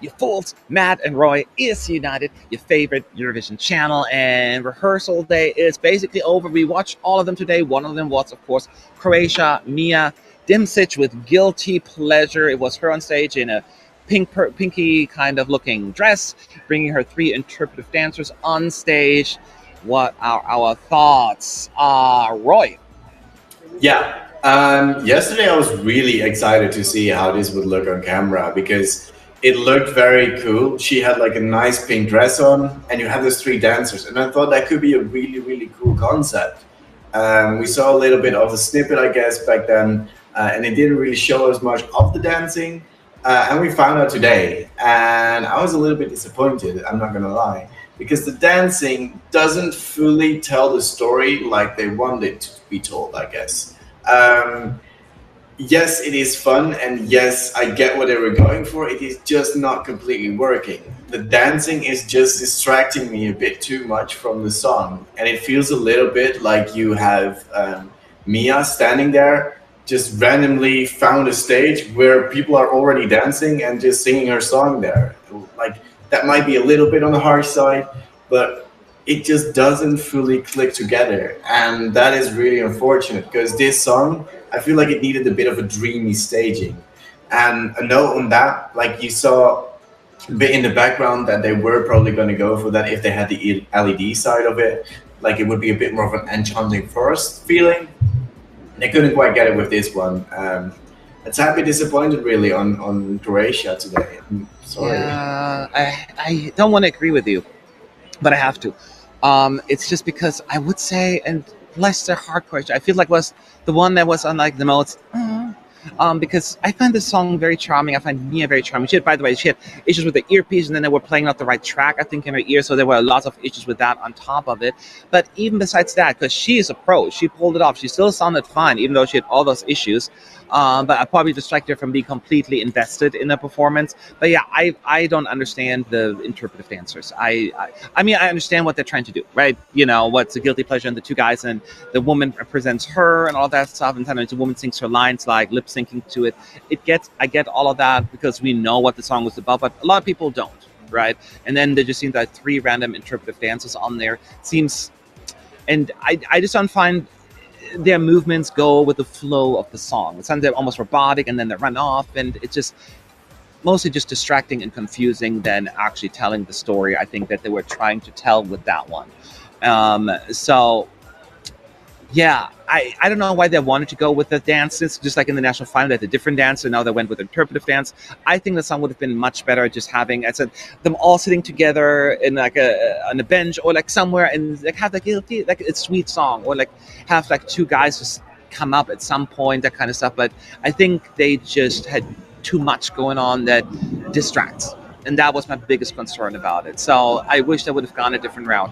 You fools, Matt and Roy is united, your favorite Eurovision channel, and rehearsal day is basically over. We watched all of them today. One of them was, of course, Croatia, Mia Dimšić with Guilty Pleasure. It was her on stage in a pinky kind of looking dress, bringing her three interpretive dancers on stage. What are our thoughts? Roy. Yeah. Yesterday I was really excited to see how this would look on camera because it looked very cool. She had like a nice pink dress on, and you had those three dancers, and I thought that could be a really, really cool concept. We saw a little bit of a snippet, I guess, back then, and it didn't really show us much of the dancing. And we found out today, and I was a little bit disappointed. I'm not gonna lie, because the dancing doesn't fully tell the story like they want it to be told, I guess. Um, yes, it is fun, and yes, I get what they were going for. It is just not completely working. The dancing is just distracting me a bit too much from the song, and it feels a little bit like you have Mia standing there, just randomly found a stage where people are already dancing and just singing her song there. Like that might be a little bit on the harsh side, but it just doesn't fully click together, and that is really unfortunate because this song, I feel like it needed a bit of a dreamy staging. And a note on that, like you saw a bit in the background that they were probably going to go for that if they had the LED side of it, like it would be a bit more of an enchanting forest feeling. They couldn't quite get it with this one. It's happy disappointed really on Croatia today. I'm sorry. Yeah, I don't want to agree with you, but I have to. It's just because I would say, and bless their heart, Croatia, I feel like was the one that was on like the most. Because I find this song very charming. I find Mia very charming. She had, by the way, she had issues with the earpiece, and then they were playing not the right track, I think, in her ear. So there were lots of issues with that on top of it. But even besides that, because she is a pro, she pulled it off. She still sounded fine, even though she had all those issues. But I probably distracted her from being completely invested in the performance. But yeah, I don't understand the interpretive dancers. I mean, I understand what they're trying to do, right? You know, what's a guilty pleasure in the two guys, and the woman represents her and all that stuff. And sometimes the woman sings her lines like lip syncing to it. I get all of that because we know what the song was about, but a lot of people don't, right? And then they just seem like three random interpretive dances on there. Seems, and I just don't find their movements go with the flow of the song. Sometimes they're almost robotic and then they run off, and it's just mostly just distracting and confusing than actually telling the story I think that they were trying to tell with that one. So yeah, I don't know why they wanted to go with the dances, just like in the national final, they had a different dance, and now they went with interpretive dance. I think the song would have been much better just having, I said, them all sitting together in like on a bench or like somewhere and like have like a sweet song, or like have like two guys just come up at some point, that kind of stuff. But I think they just had too much going on that distracts. And that was my biggest concern about it. So I wish they would have gone a different route.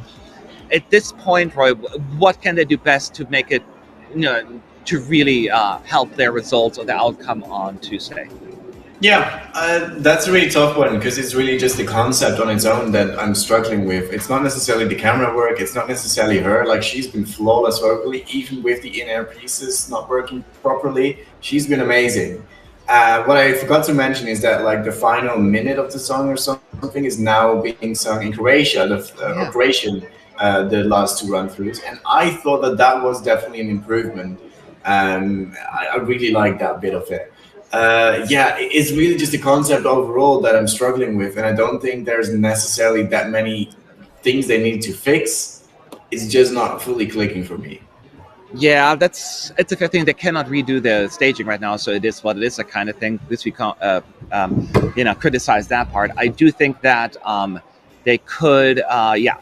At this point, Roy, what can they do best to make it, to really help their results or the outcome on Tuesday? Yeah, that's a really tough one because it's really just the concept on its own that I'm struggling with. It's not necessarily the camera work, it's not necessarily her. Like, she's been flawless vocally, even with the in-air pieces not working properly. She's been amazing. What I forgot to mention is that like the final minute of the song or something is now being sung in Croatia, or Yeah. Croatian, the last two run-throughs, and I thought that that was definitely an improvement. I really like that bit of it. Yeah, it's really just the concept overall that I'm struggling with, and I don't think there's necessarily that many things they need to fix. It's just not fully clicking for me. Yeah, it's a fair thing. They cannot redo the staging right now, so it is what it is, a kind of thing. This we can't, criticize that part. I do think that they could, yeah,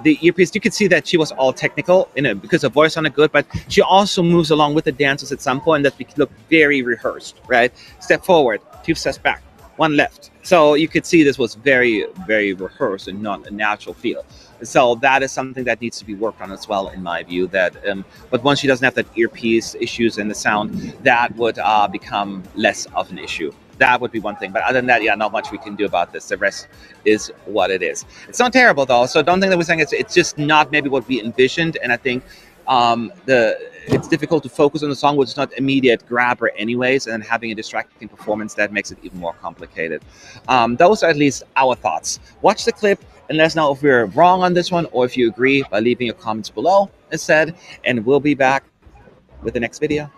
the earpiece. You could see that she was all technical in it because her voice sounded good, but she also moves along with the dancers at some point that look very rehearsed. Right, step forward, two steps back, one left. So you could see this was very, very rehearsed and not a natural feel. So that is something that needs to be worked on as well, in my view. That, but once she doesn't have that earpiece issues and the sound, that would become less of an issue. That would be one thing. But other than that, yeah, not much we can do about this. The rest is what it is. It's not terrible though, so don't think that we're saying it's just not maybe what we envisioned. And I think It's difficult to focus on the song, which is not immediate grabber anyways, and having a distracting performance that makes it even more complicated. Those are at least our thoughts. Watch the clip and let us know if we're wrong on this one or if you agree by leaving your comments below, as said, and we'll be back with the next video.